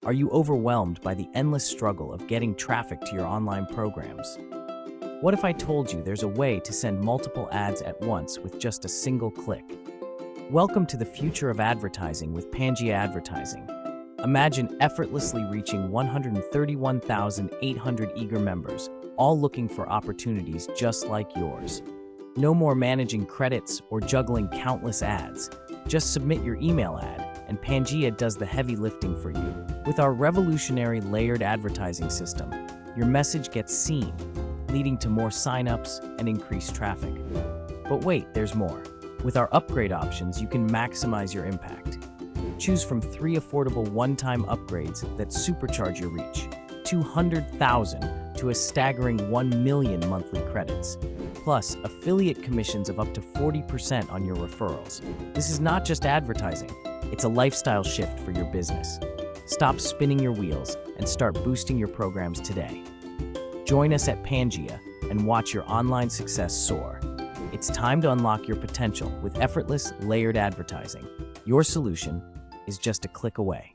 Are you overwhelmed by the endless struggle of getting traffic to your online programs? What if I told you there's a way to send multiple ads at once with just a single click? Welcome to the future of advertising with PANGEA Advertising. Imagine effortlessly reaching 131,800 eager members, all looking for opportunities just like yours. No more managing credits or juggling countless ads. Just submit your email ad, and PANGEA does the heavy lifting for you. With our revolutionary layered advertising system, your message gets seen, leading to more signups and increased traffic. But wait, there's more. With our upgrade options, you can maximize your impact. Choose from 3 affordable one-time upgrades that supercharge your reach, 200,000 to a staggering 1 million monthly credits, plus affiliate commissions of up to 40% on your referrals. This is not just advertising, it's a lifestyle shift for your business. Stop spinning your wheels and start boosting your programs today. Join us at PANGEA and watch your online success soar. It's time to unlock your potential with effortless, layered advertising. Your solution is just a click away.